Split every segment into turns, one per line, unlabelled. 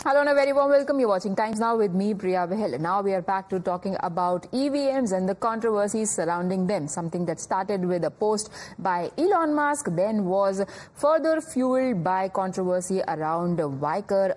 Hello and a very warm welcome. You're watching Times Now with me, Priya Behel. Now we are back to talking about EVMs and the controversies surrounding them. Something that started with a post by Elon Musk, then was further fueled by controversy around Vaikar,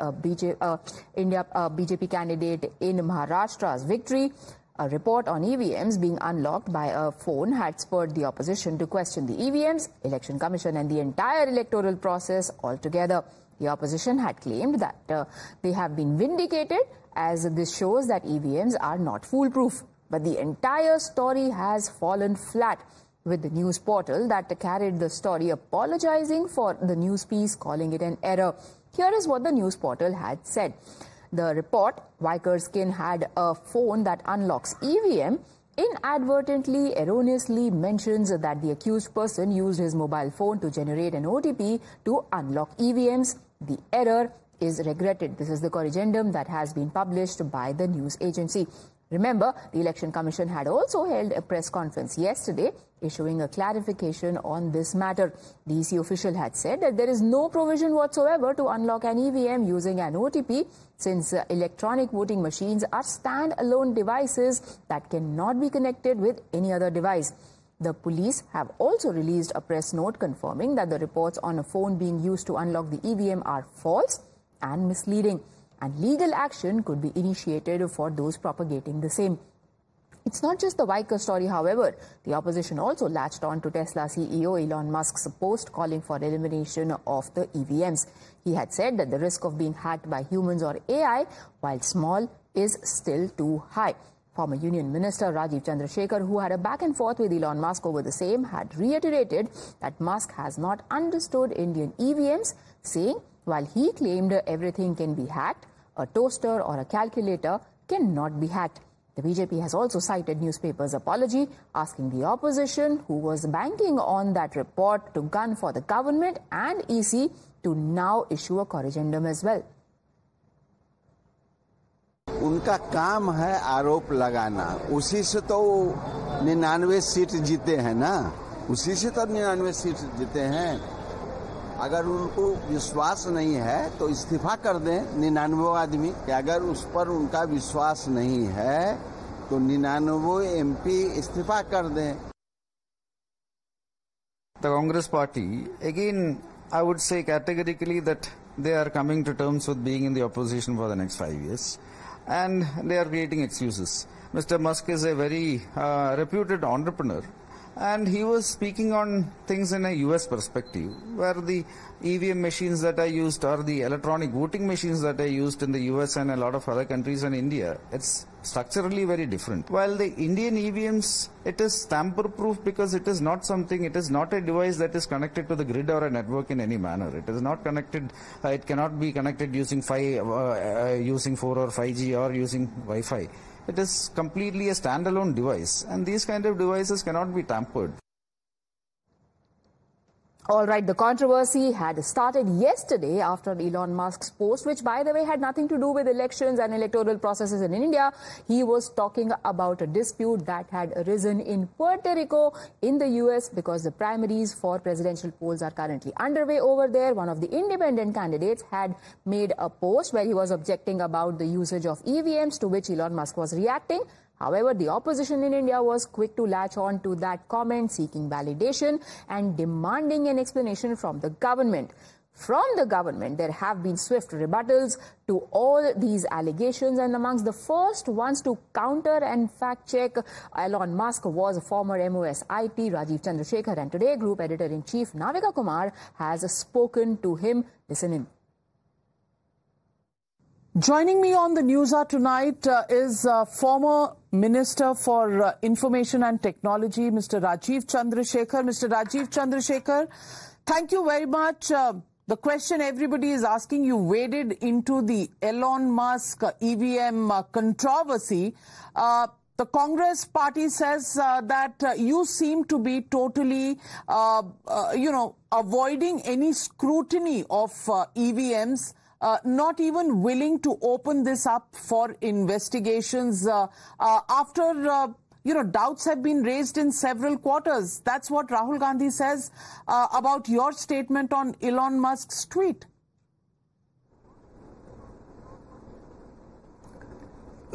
India BJP candidate in Maharashtra's victory. A report on EVMs being unlocked by a phone had spurred the opposition to question the EVMs, Election Commission and the entire electoral process altogether. The opposition had claimed that they have been vindicated, as this shows that EVMs are not foolproof. But the entire story has fallen flat, with the news portal that carried the story apologizing for the news piece, calling it an error. Here is what the news portal had said. The report, Vaikar's kin had a phone that unlocks EVM, inadvertently, erroneously mentions that the accused person used his mobile phone to generate an OTP to unlock EVMs. The error is regretted. This is the corrigendum that has been published by the news agency. Remember, the Election Commission had also held a press conference yesterday, issuing a clarification on this matter. The EC official had said that there is no provision whatsoever to unlock an EVM using an OTP, since electronic voting machines are stand-alone devices that cannot be connected with any other device. The police have also released a press note confirming that the reports on a phone being used to unlock the EVM are false and misleading, and legal action could be initiated for those propagating the same. It's not just the Vaikar story, however. The opposition also latched on to Tesla CEO Elon Musk's post calling for elimination of the EVMs. He had said that the risk of being hacked by humans or AI, while small, is still too high. Former Union Minister Rajeev Chandrasekhar, who had a back and forth with Elon Musk over the same, had reiterated that Musk has not understood Indian EVMs, saying while he claimed everything can be hacked, a toaster or a calculator cannot be hacked. The BJP has also cited newspapers' apology, asking the opposition, who was banking on that report, to gun for the government and EC to now issue a corrigendum as well.
उनका काम है आरोप लगाना, उसी से तो 99 seat जीते हैं ना, उसी से तो 99 सीट जीते हैं। अगर उनको विश्वास नहीं है तो इस्तीफा कर दें 99 आदमी। अगर उस पर उनका विश्वास नहीं है तो 99 एमपी इस्तीफा कर दें।
The Congress party, again, I would say categorically that they are coming to terms with being in the opposition for the next 5 years. And they are creating excuses. Mr. Musk is a very reputed entrepreneur, and he was speaking on things in a US perspective, where the EVM machines that are used or the electronic voting machines that are used in the US and a lot of other countries and India, it's structurally very different. While the Indian EVMs, it is tamper-proof because it is not something, it is not a device that is connected to the grid or a network in any manner. It is not connected, it cannot be connected using 4 or 5G or using Wi-Fi. It is completely a standalone device, and these kind of devices cannot be tampered.
All right, the controversy had started yesterday after Elon Musk's post, which, by the way, had nothing to do with elections and electoral processes in India. He was talking about a dispute that had arisen in Puerto Rico in the US because the primaries for presidential polls are currently underway over there. One of the independent candidates had made a post where he was objecting about the usage of EVMs, to which Elon Musk was reacting. However, the opposition in India was quick to latch on to that comment, seeking validation and demanding an explanation from the government. From the government, there have been swift rebuttals to all these allegations, and amongst the first ones to counter and fact-check Elon Musk was former MOS IT Rajeev Chandrasekhar, and today Group Editor-in-Chief Navika Kumar has spoken to him. Listen in.
Joining me on the news hour tonight is former Minister for Information and Technology, Mr. Rajeev Chandrasekhar. Mr. Rajeev Chandrasekhar, thank you very much. The question everybody is asking, you waded into the Elon Musk EVM controversy. The Congress party says that you seem to be totally, avoiding any scrutiny of EVMs. Not even willing to open this up for investigations after, doubts have been raised in several quarters. That's what Rahul Gandhi says about your statement on Elon Musk's tweet.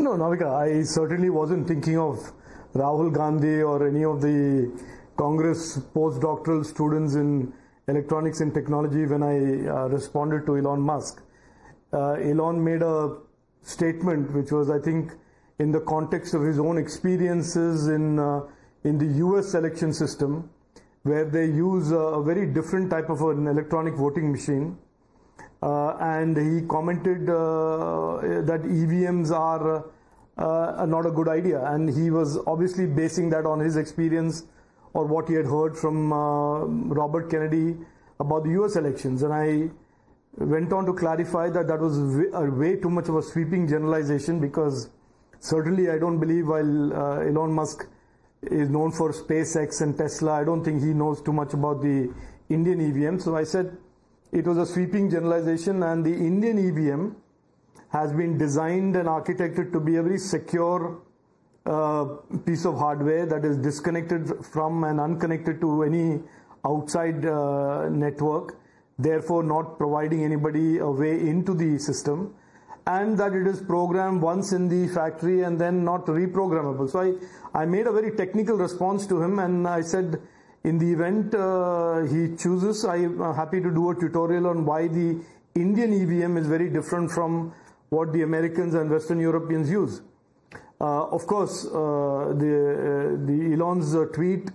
No, Navika, I certainly wasn't thinking of Rahul Gandhi or any of the Congress postdoctoral students in electronics and technology when I responded to Elon Musk. Elon made a statement which was, I think, in the context of his own experiences in the US election system, where they use a very different type of an electronic voting machine. And he commented that EVMs are not a good idea, and he was obviously basing that on his experience or what he had heard from Robert Kennedy about the US elections. And I went on to clarify that that was way too much of a sweeping generalization, because certainly I don't believe, while Elon Musk is known for SpaceX and Tesla, I don't think he knows too much about the Indian EVM. So I said it was a sweeping generalization, and the Indian EVM has been designed and architected to be a very secure piece of hardware that is disconnected from and unconnected to any outside network, therefore not providing anybody a way into the system, and that it is programmed once in the factory and then not reprogrammable. So I made a very technical response to him, and I said, in the event he chooses, I am happy to do a tutorial on why the Indian EVM is very different from what the Americans and Western Europeans use. Of course, the Elon's tweet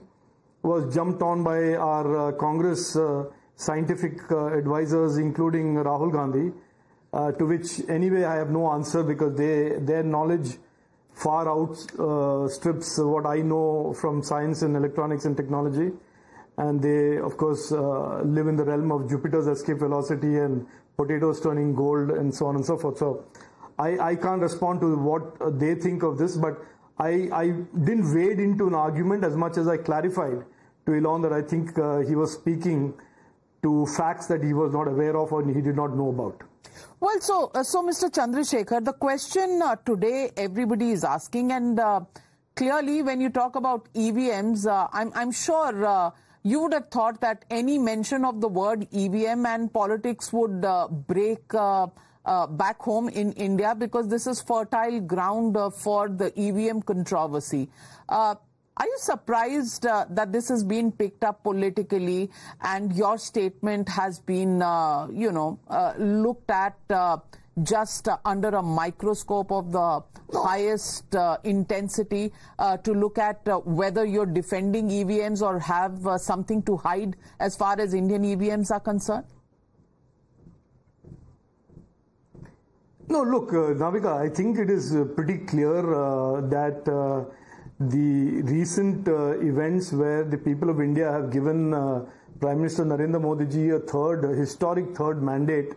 was jumped on by our Congress scientific advisors, including Rahul Gandhi, to which anyway I have no answer, because their knowledge far outstrips what I know from science and electronics and technology. And they, of course, live in the realm of Jupiter's escape velocity and potatoes turning gold and so on and so forth. So I can't respond to what they think of this, but I didn't wade into an argument as much as I clarified to Elon that I think he was speaking to facts that he was not aware of or he did not know about.
Well, so Mr. Chandrasekhar, the question today everybody is asking, and clearly when you talk about EVMs, I'm sure you would have thought that any mention of the word EVM and politics would break back home in India, because this is fertile ground for the EVM controversy. Are you surprised that this has been picked up politically and your statement has been, looked at just under a microscope of the highest intensity to look at whether you're defending EVMs or have something to hide as far as Indian EVMs are concerned?
No, look, Navika, I think it is pretty clear that the recent events where the people of India have given Prime Minister Narendra Modi ji a historic third mandate,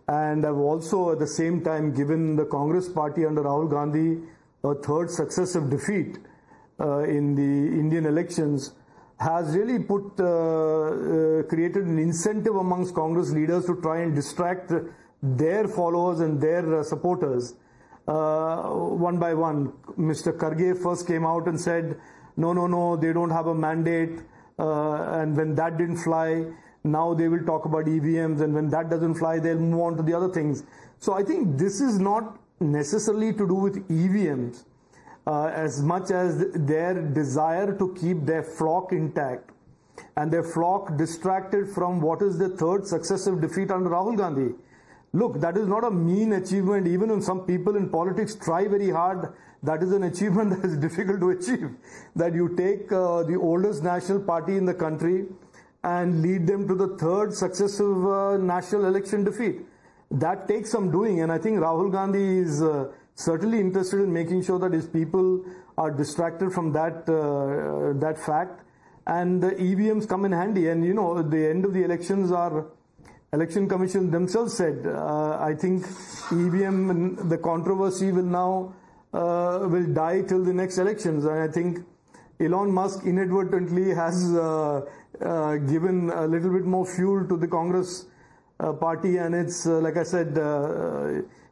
and have also at the same time given the Congress party under Rahul Gandhi a third successive defeat in the Indian elections, has really created an incentive amongst Congress leaders to try and distract their followers and their supporters. One by one. Mr. Karge first came out and said, no, they don't have a mandate, and when that didn't fly, now they will talk about EVMs, and when that doesn't fly, they'll move on to the other things. So I think this is not necessarily to do with EVMs as much as their desire to keep their flock intact and their flock distracted from what is the third successive defeat under Rahul Gandhi. Look, that is not a mean achievement. Even when some people in politics try very hard, that is an achievement that is difficult to achieve. That you take the oldest national party in the country and lead them to the third successive national election defeat. That takes some doing, and I think Rahul Gandhi is certainly interested in making sure that his people are distracted from that fact, and the EVMs come in handy. And at the end of the elections, our Election Commission themselves said, I think EVM, the controversy will now will die till the next elections. And I think Elon Musk inadvertently has given a little bit more fuel to the Congress party, and it's, like I said,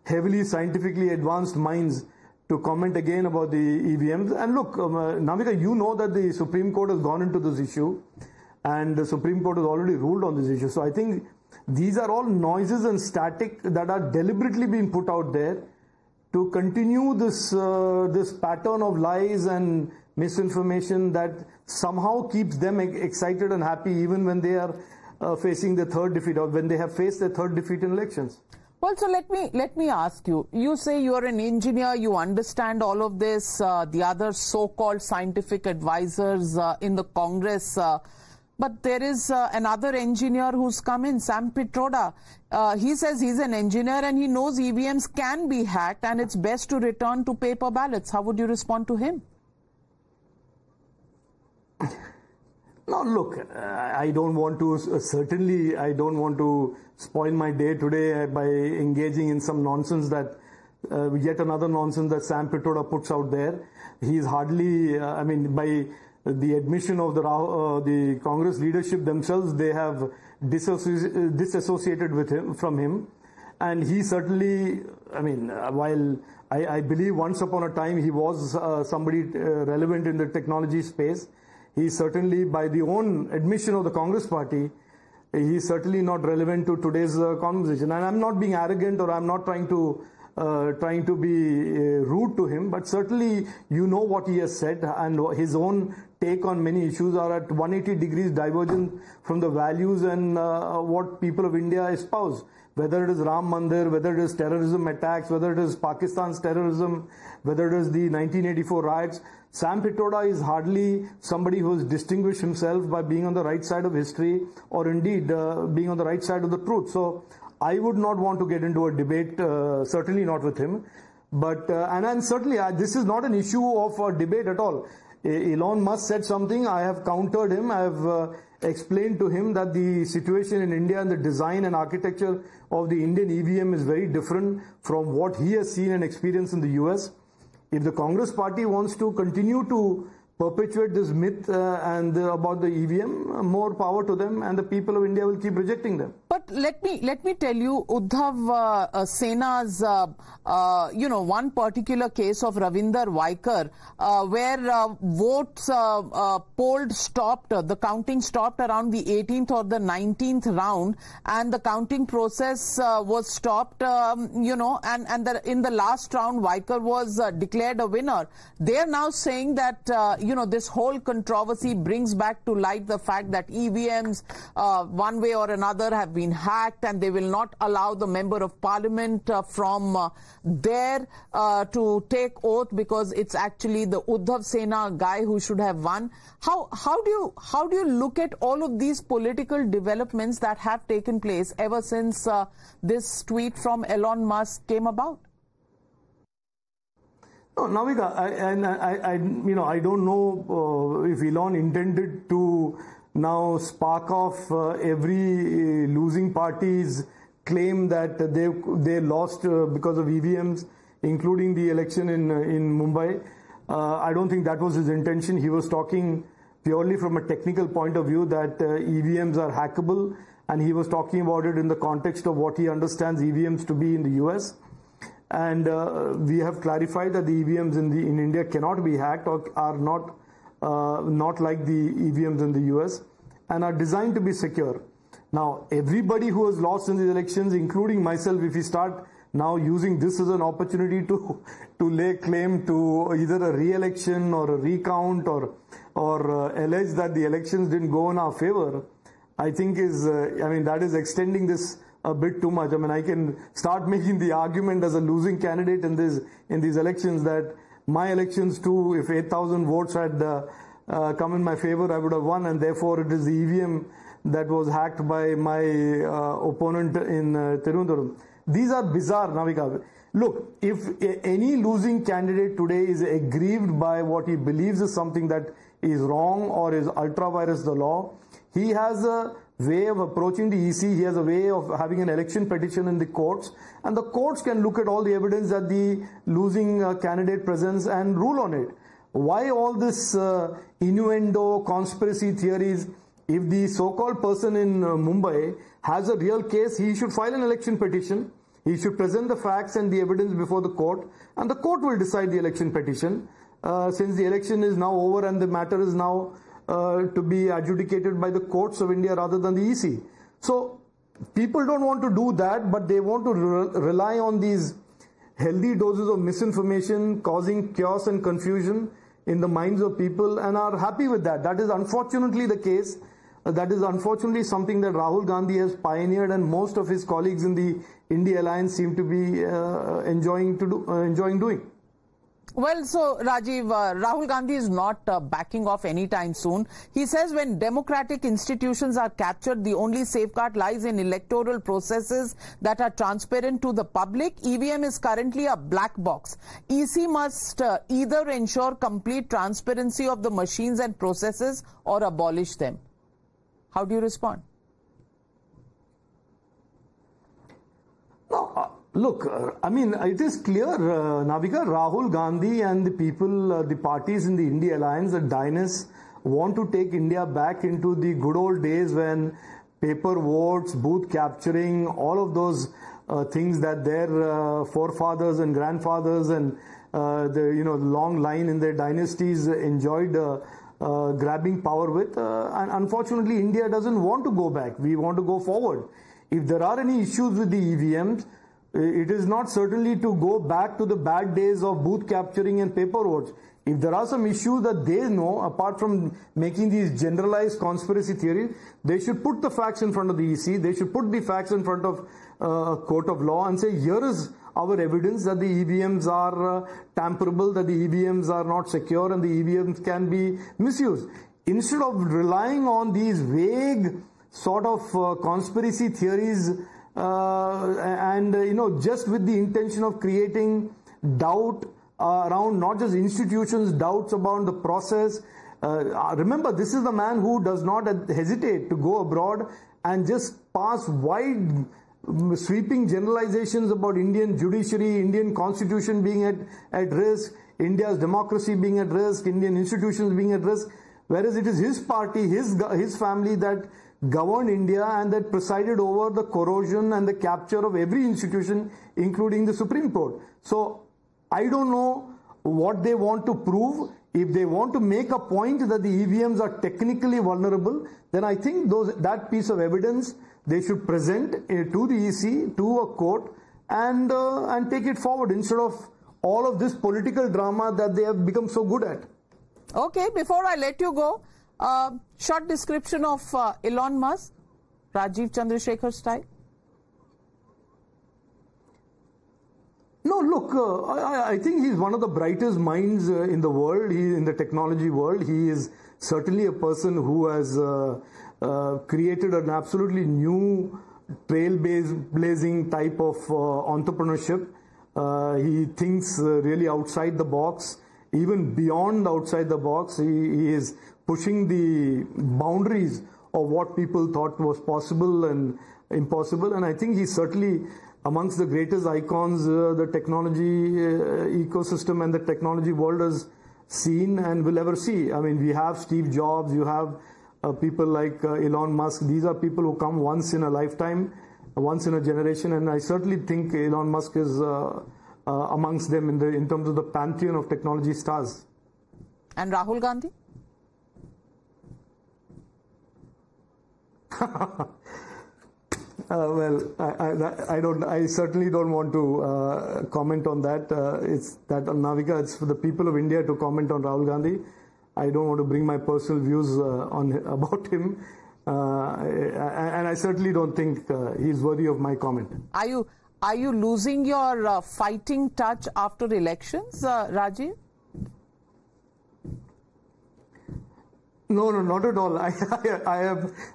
heavily scientifically advanced minds to comment again about the EVMs. And look, Navika, you know that the Supreme Court has gone into this issue, and the Supreme Court has already ruled on this issue. So I think these are all noises and static that are deliberately being put out there to continue this this pattern of lies and misinformation that somehow keeps them excited and happy even when they are facing the third defeat, or when they have faced their third defeat in elections.
Well, so let me ask you. You say you are an engineer, you understand all of this. The other so-called scientific advisors in the Congress, but there is another engineer who's come in, Sam Pitroda. He says he's an engineer and he knows EVMs can be hacked and it's best to return to paper ballots. How would you respond to him?
No, look, I don't want to, certainly I don't want to spoil my day today by engaging in some nonsense that, yet another nonsense that Sam Pitroda puts out there. He's hardly, I mean, by the admission of the Congress leadership themselves, they have disassociated with him, from him. And he certainly, I mean, while I believe once upon a time he was somebody relevant in the technology space, he certainly, by the own admission of the Congress party, he is certainly not relevant to today's conversation. And I'm not being arrogant, or I'm not trying to be rude to him, but certainly you know what he has said, and his own take on many issues are at 180 degrees divergent from the values and what people of India espouse. Whether it is Ram Mandir, whether it is terrorism attacks, whether it is Pakistan's terrorism, whether it is the 1984 riots, Sam Pitroda is hardly somebody who has distinguished himself by being on the right side of history, or indeed being on the right side of the truth. So I would not want to get into a debate, certainly not with him. But and certainly this is not an issue of a debate at all. Elon Musk said something, I have countered him, I have explained to him that the situation in India and the design and architecture of the Indian EVM is very different from what he has seen and experienced in the US. If the Congress party wants to continue to perpetuate this myth about the EVM, more power to them, and the people of India will keep rejecting them.
But let me tell you, Uddhav Sena's one particular case of Ravinder Vaikar, where votes polled stopped, the counting stopped around the 18th or the 19th round, and the counting process was stopped, in the last round Vaikar was declared a winner. They are now saying that this whole controversy brings back to light the fact that EVMs, one way or another, have been hacked, and they will not allow the member of parliament from there to take oath, because it's actually the Uddhav Sena guy who should have won. How do you look at all of these political developments that have taken place ever since this tweet from Elon Musk came about?
No, Navika, I don't know if Elon intended to now spark off every losing party's claim that they lost because of EVMs, including the election in Mumbai. I don't think that was his intention. He was talking purely from a technical point of view that EVMs are hackable, and he was talking about it in the context of what he understands EVMs to be in the US. And we have clarified that the EVMs in India cannot be hacked, or are not like the EVMs in the US, and are designed to be secure. Now, everybody who has lost in these elections, including myself, if we start now using this as an opportunity to lay claim to either a re-election or a recount, or allege that the elections didn't go in our favor, I think that is extending this a bit too much. I mean, I can start making the argument as a losing candidate in these elections that my elections too, if 8,000 votes had come in my favor, I would have won, and therefore it is the EVM that was hacked by my opponent in Tirunelveli. These are bizarre, Navika. Look, if any losing candidate today is aggrieved by what he believes is something that is wrong or is ultra vires the law, he has a way of approaching the EC, he has a way of having an election petition in the courts, and the courts can look at all the evidence that the losing candidate presents and rule on it. Why all this innuendo, conspiracy theories? If the so-called person in Mumbai has a real case, he should file an election petition, he should present the facts and the evidence before the court, and the court will decide the election petition, since the election is now over and the matter is now to be adjudicated by the courts of India rather than the EC. So people don't want to do that, but they want to rely on these healthy doses of misinformation, causing chaos and confusion in the minds of people, and are happy with that. That is unfortunately the case. That is unfortunately something that Rahul Gandhi has pioneered, and most of his colleagues in the India Alliance seem to be enjoying doing.
Well, so Rajeev, Rahul Gandhi is not backing off anytime soon. He says when democratic institutions are captured, the only safeguard lies in electoral processes that are transparent to the public. EVM is currently a black box. EC must either ensure complete transparency of the machines and processes or abolish them. How do you respond?
Look, I mean, it is clear, Navika, Rahul Gandhi and the people, the parties in the India Alliance, the dynasts, want to take India back into the good old days when paper votes, booth capturing, all of those things that their forefathers and grandfathers and the long line in their dynasties enjoyed grabbing power with. And unfortunately, India doesn't want to go back. We want to go forward. If there are any issues with the EVMs, it is not certainly to go back to the bad days of booth capturing and paper votes. If there are some issues that they know, apart from making these generalized conspiracy theories, they should put the facts in front of the EC, they should put the facts in front of a court of law and say, here is our evidence that the EVMs are tamperable, that the EVMs are not secure and the EVMs can be misused. Instead of relying on these vague sort of conspiracy theories just with the intention of creating doubt around not just institutions, doubts about the process. Remember, this is the man who does not hesitate to go abroad and just pass wide sweeping generalizations about Indian judiciary, Indian constitution being at risk, India's democracy being at risk, Indian institutions being at risk, whereas it is his party, his family that governed India and that presided over the corrosion and the capture of every institution, including the Supreme Court. So I don't know what they want to prove. If they want to make a point that the EVMs are technically vulnerable, then I think that piece of evidence they should present to the EC, to a court, and take it forward instead of all of this political drama that they have become so good at.
Okay, before I let you go, short description of Elon Musk, Rajeev Chandrasekhar style.
No, look, I think he's one of the brightest minds in the world, in the technology world. He is certainly a person who has created an absolutely new trailblazing type of entrepreneurship. He thinks really outside the box, even beyond outside the box. He is pushing the boundaries of what people thought was possible and impossible. And I think he's certainly amongst the greatest icons the technology ecosystem and the technology world has seen and will ever see. I mean, we have Steve Jobs, you have people like Elon Musk. These are people who come once in a lifetime, once in a generation, and I certainly think Elon Musk is amongst them in terms of the pantheon of technology stars.
And Rahul Gandhi?
Well, I certainly don't want to comment on that. It's that, Navika, it's for the people of India to comment on Rahul Gandhi. I don't want to bring my personal views about him, and I certainly don't think he's worthy of my comment.
Are you losing your fighting touch after elections, Rajeev?
No, not at all. I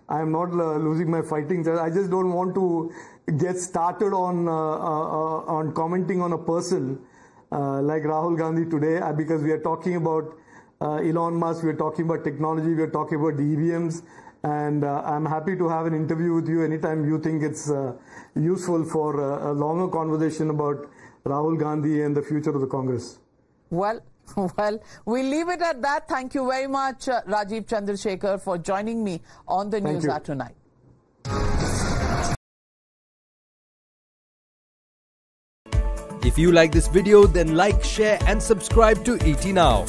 am not losing my fighting touch. I just don't want to get started on commenting on a person like Rahul Gandhi today, because we are talking about Elon Musk, we are talking about technology, we are talking about the EVMs, and I'm happy to have an interview with you anytime you think it's useful for a longer conversation about Rahul Gandhi and the future of the Congress.
Well, we'll leave it at that. Thank you very much, Rajeev Chandrasekhar, for joining me on the News Hour tonight.
If you like this video, then like, share and subscribe to ET Now.